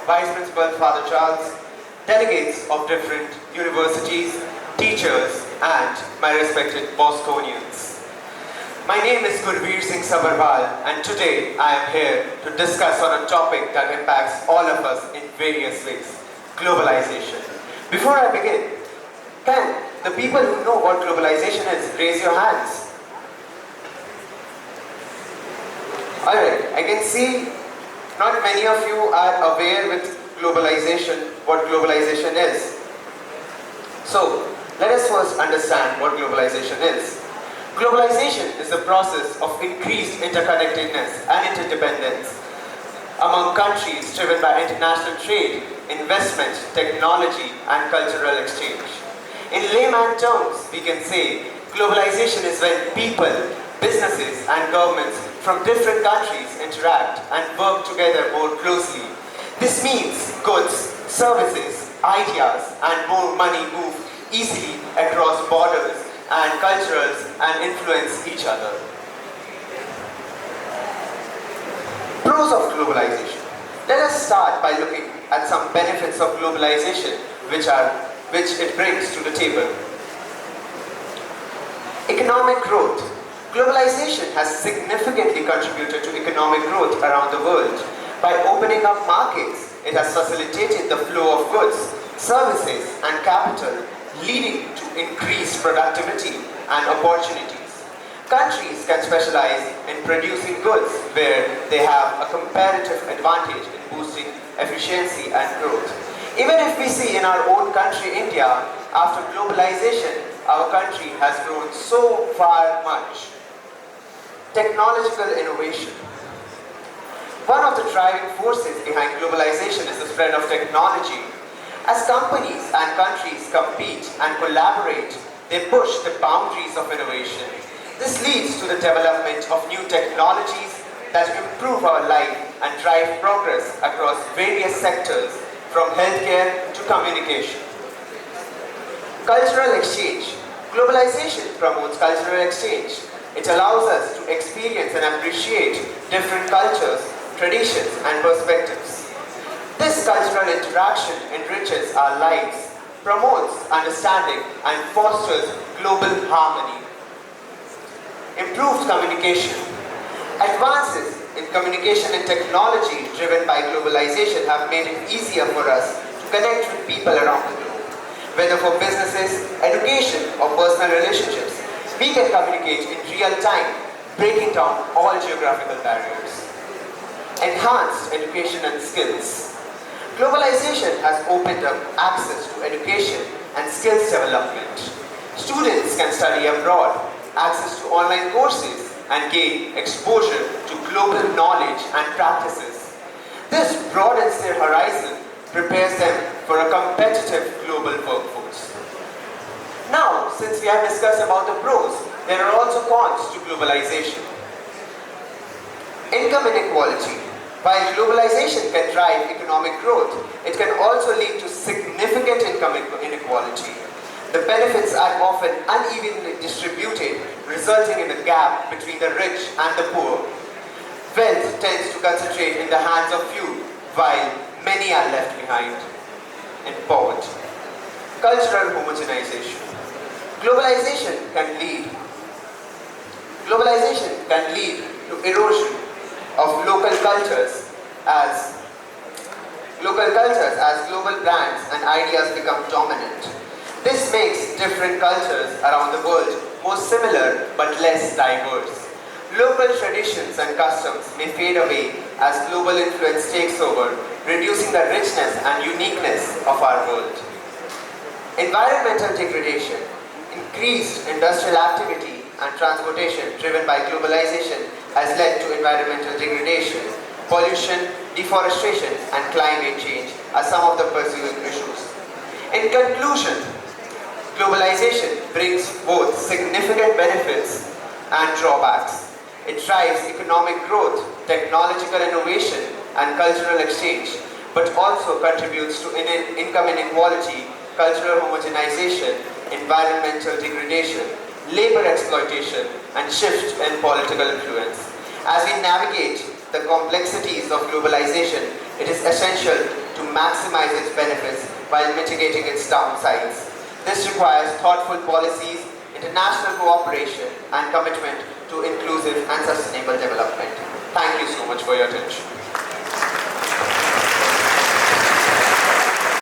Vice Principal Father Charles, delegates of different universities, teachers, and my respected Bosconians. My name is Gurveer Singh and today I am here to discuss on a topic that impacts all of us in various ways, globalization. Before I begin, can the people who know what globalization is raise your hands? Alright, I can see not many of you are aware with globalization, what globalization is. So, let us first understand what globalization is. Globalization is the process of increased interconnectedness and interdependence among countries driven by international trade, investment, technology, and cultural exchange. In layman terms, we can say globalization is when people, businesses, and governments from different countries interact and work together more closely. This means goods, services, ideas, and more money move easily across borders and cultures and influence each other. Pros of globalization. Let us start by looking at some benefits of globalization which it brings to the table. Economic growth. Globalization has significantly contributed to economic growth around the world. By opening up markets, it has facilitated the flow of goods, services, and capital, leading to increased productivity and opportunities. Countries can specialize in producing goods where they have a comparative advantage in boosting efficiency and growth. Even if we see in our own country, India, after globalization, our country has grown so far much. Technological innovation. One of the driving forces behind globalization is the spread of technology. As companies and countries compete and collaborate, they push the boundaries of innovation. This leads to the development of new technologies that improve our life and drive progress across various sectors, from healthcare to communication. Cultural exchange. Globalization promotes cultural exchange. It allows us to experience and appreciate different cultures, traditions, and perspectives. This cultural interaction enriches our lives, promotes understanding, and fosters global harmony. Improved communication. Advances in communication and technology driven by globalization have made it easier for us to connect with people around the globe. Whether for businesses, education, or personal relationships, we can communicate in real time, breaking down all geographical barriers. Enhanced education and skills. Globalization has opened up access to education and skills development. Students can study abroad, access to online courses, and gain exposure to global knowledge and practices. This broadens their horizon, prepares them for a competitive global workforce. Now, since we have discussed about the pros, there are also cons to globalization. Income inequality. While globalization can drive economic growth, it can also lead to significant income inequality. The benefits are often unevenly distributed, resulting in a gap between the rich and the poor. Wealth tends to concentrate in the hands of few, while many are left behind in poverty. Cultural homogenization. Globalization can lead to erosion of local cultures as global brands and ideas become dominant. This makes different cultures around the world more similar but less diverse. Local traditions and customs may fade away as global influence takes over, reducing the richness and uniqueness of our world. Environmental degradation. Increased industrial activity and transportation driven by globalization has led to environmental degradation. Pollution, deforestation, and climate change are some of the pursuing issues. In conclusion, globalization brings both significant benefits and drawbacks. It drives economic growth, technological innovation, and cultural exchange, but also contributes to income inequality, cultural homogenization, environmental degradation, labor exploitation, and shift in political influence. As we navigate the complexities of globalization, it is essential to maximize its benefits while mitigating its downsides. This requires thoughtful policies, international cooperation, and commitment to inclusive and sustainable development.